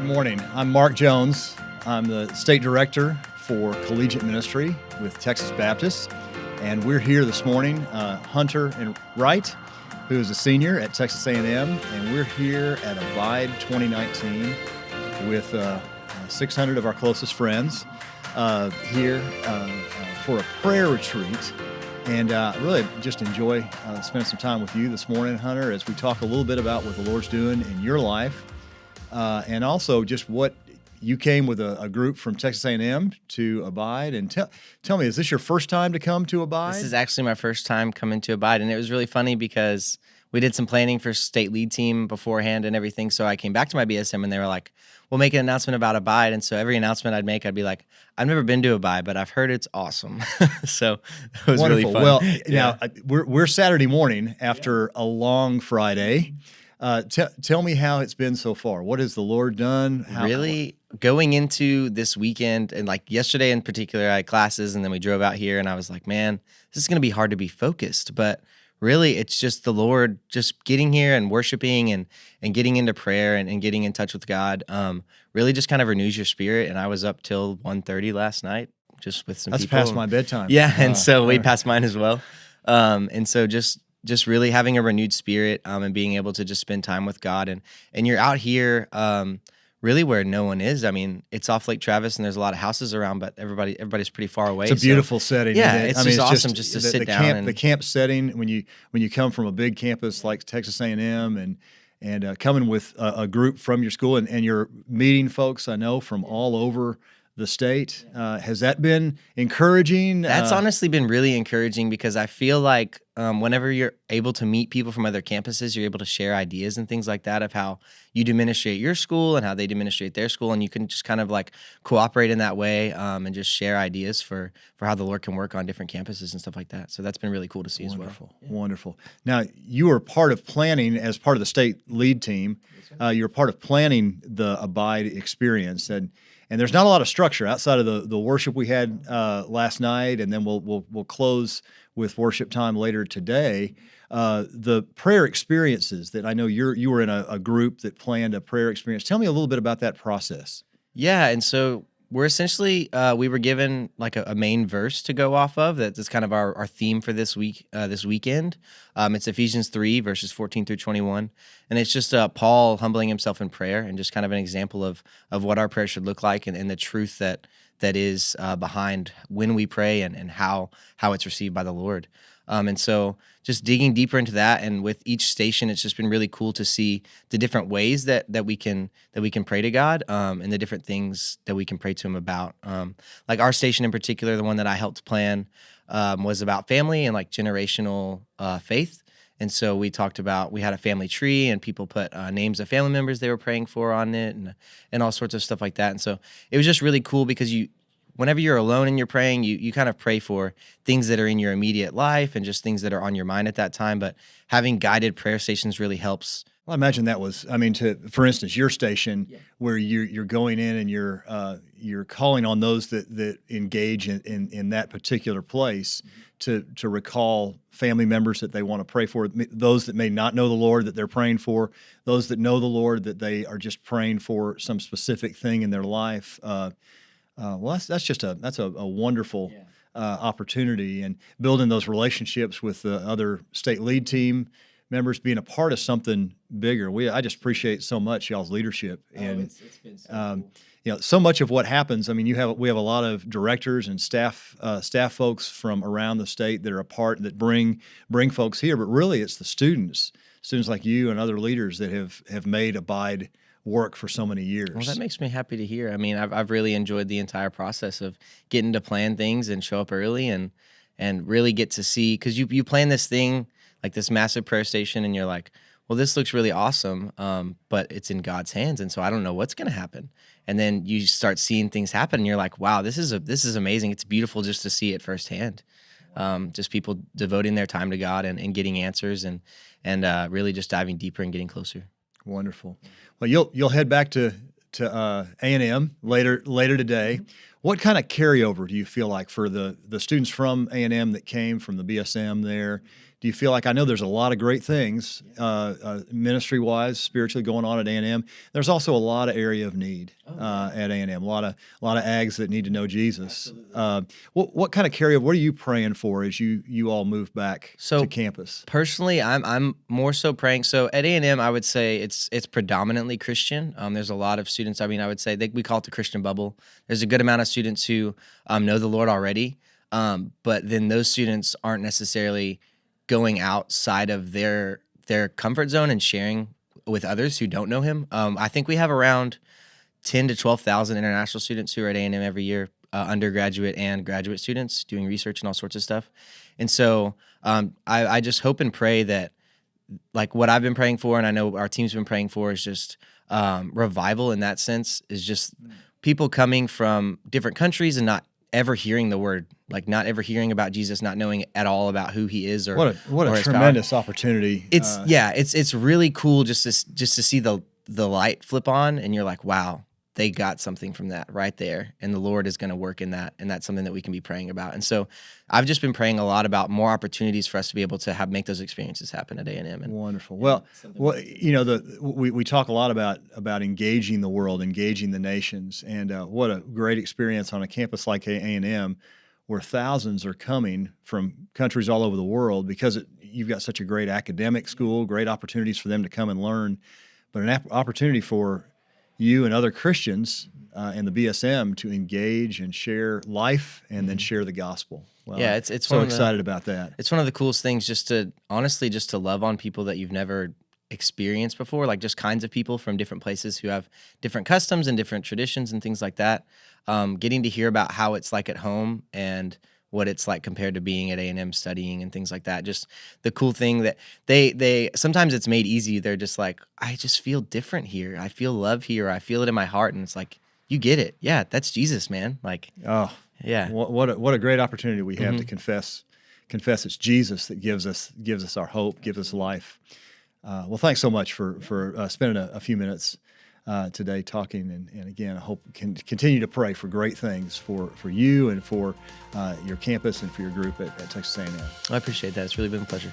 Good morning. I'm Mark Jones. I'm the state director for collegiate ministry with Texas Baptist, and we're here this morning. Hunter and Wright, who is a senior at Texas A&M, and we're here at Abide 2019 with 600 of our closest friends here for a prayer retreat. And really just enjoy spending some time with you this morning, Hunter, as we talk a little bit about what the Lord's doing in your life. And also just what you came with a group from Texas A&M to Abide. And tell me, is this your first time to come to Abide? This is actually my first time coming to Abide, and it was really funny because we did some planning for state lead team beforehand and everything. So I came back to my BSM, and they were like, we'll make an announcement about Abide. And so every announcement I'd make, I'd be like, I've never been to Abide, but I've heard it's awesome. So it was Wonderful. Really fun. Well, Yeah. now we're Saturday morning after a long Friday. Tell me how it's been so far. What has the Lord done? Really going into this weekend, and like yesterday in particular, I had classes, and then we drove out here, and I was like, man, this is going to be hard to be focused. But really, it's just the Lord just getting here and worshiping and getting into prayer and getting in touch with God. Really just kind of renews your spirit. And I was up till 1:30 last night just with some That's people. past my bedtime. Yeah, and so way past mine as well. And so just really having a renewed spirit and being able to just spend time with God. And you're out here really where no one is. I mean, it's off Lake Travis, and there's a lot of houses around, but everybody's pretty far away. It's a beautiful setting. Yeah, isn't it? it's awesome just to sit down. The camp setting, when you come from a big campus like Texas A&M and coming with a group from your school and you're meeting folks I know from all over the state. Has that been encouraging? That's honestly been really encouraging because I feel like whenever you're able to meet people from other campuses, you're able to share ideas and things like that of how you do ministry at your school and how they do ministry at their school, and you can just kind of like cooperate in that way and just share ideas for how the Lord can work on different campuses and stuff like that. So that's been really cool to see as well. Wonderful. Now, you were part of planning as part of the state lead team. You're part of planning the Abide experience, and there's not a lot of structure outside of the worship we had last night, and then we'll close with worship time later today. The prayer experiences that I know you were in a group that planned a prayer experience. Tell me a little bit about that process. Yeah, and so we're essentially we were given like a main verse to go off of. That's kind of our theme for this weekend. It's Ephesians 3 verses 14 through 21, and it's just Paul humbling himself in prayer and just kind of an example of what our prayer should look like and the truth that is behind when we pray and how it's received by the Lord. And so just digging deeper into that, and with each station, it's just been really cool to see the different ways that we can pray to God, and the different things that we can pray to Him about. Like our station in particular, the one that I helped plan, was about family and like generational faith. And so we had a family tree, and people put names of family members they were praying for on it, and all sorts of stuff like that. And so it was just really cool because whenever you're alone and you're praying, you kind of pray for things that are in your immediate life and just things that are on your mind at that time. But having guided prayer stations really helps. Well, I imagine that was, for instance, your station where you're going in and you're calling on those that engage in that particular place to recall family members that they want to pray for, those that may not know the Lord that they're praying for, those that know the Lord that they are just praying for some specific thing in their life. Well, that's a wonderful opportunity, and building those relationships with the other state lead team members, being a part of something bigger. I just appreciate so much y'all's leadership, and It's been so cool. So much of what happens. I mean, we have a lot of directors and staff folks from around the state that are a part that bring folks here, but really it's the students like you and other leaders that have made Abide work for so many years. Well, that makes me happy to hear. I mean, I've really enjoyed the entire process of getting to plan things and show up early and really get to see, because you plan this thing, like this massive prayer station, and you're like, well, this looks really awesome, but it's in God's hands, and so I don't know what's going to happen. And then you start seeing things happen, and you're like, wow, this is amazing. It's beautiful just to see it firsthand. Just people devoting their time to God and getting answers and really just diving deeper and getting closer. Wonderful. Well, you'll head back to A&M later today. What kind of carryover do you feel like for the students from A&M that came from the BSM there? Do you feel like, I know there's a lot of great things ministry-wise, spiritually going on at A&M. There's also a lot of area of need at A&M. A lot of ags that need to know Jesus. What kind of carryover? What are you praying for as you all move back to campus? Personally, I'm more so praying. So at A&M, I would say it's predominantly Christian. There's a lot of students. I mean, I would say we call it the Christian bubble. There's a good amount of students who know the Lord already, but then those students aren't necessarily going outside of their comfort zone and sharing with others who don't know Him. I think we have around 10 to 12,000 international students who are at A&M every year, undergraduate and graduate students doing research and all sorts of stuff. And so I just hope and pray that, like, what I've been praying for, and I know our team's been praying for, is just revival in that sense, is just people coming from different countries and not ever hearing the word, like not ever hearing about Jesus, not knowing at all about who He is or what a tremendous opportunity. It's really cool just to see the light flip on, and you're like, wow, they got something from that right there, and the Lord is going to work in that, and that's something that we can be praying about. And so I've just been praying a lot about more opportunities for us to be able to make those experiences happen at A&M. Wonderful. Well, you know, we talk a lot about engaging the world, engaging the nations, and what a great experience on a campus like A&M, where thousands are coming from countries all over the world, because you've got such a great academic school, great opportunities for them to come and learn, but an opportunity for you and other Christians and the BSM to engage and share life and then share the gospel. Well, yeah, it's so excited about that. It's one of the coolest things, just to love on people that you've never experienced before, like just kinds of people from different places who have different customs and different traditions and things like that. Getting to hear about how it's like at home and what it's like compared to being at A&M studying and things like that. Just the cool thing that they sometimes it's made easy. They're just like, I just feel different here. I feel love here. I feel it in my heart. And it's like, you get it. Yeah, that's Jesus, man. Like, oh yeah, what a great opportunity we have to confess it's Jesus that gives us our hope, gives us life. Well, thanks so much for spending a few minutes today talking, and again, I hope can continue to pray for great things for you and for your campus and for your group at Texas A&M. I appreciate that. It's really been a pleasure.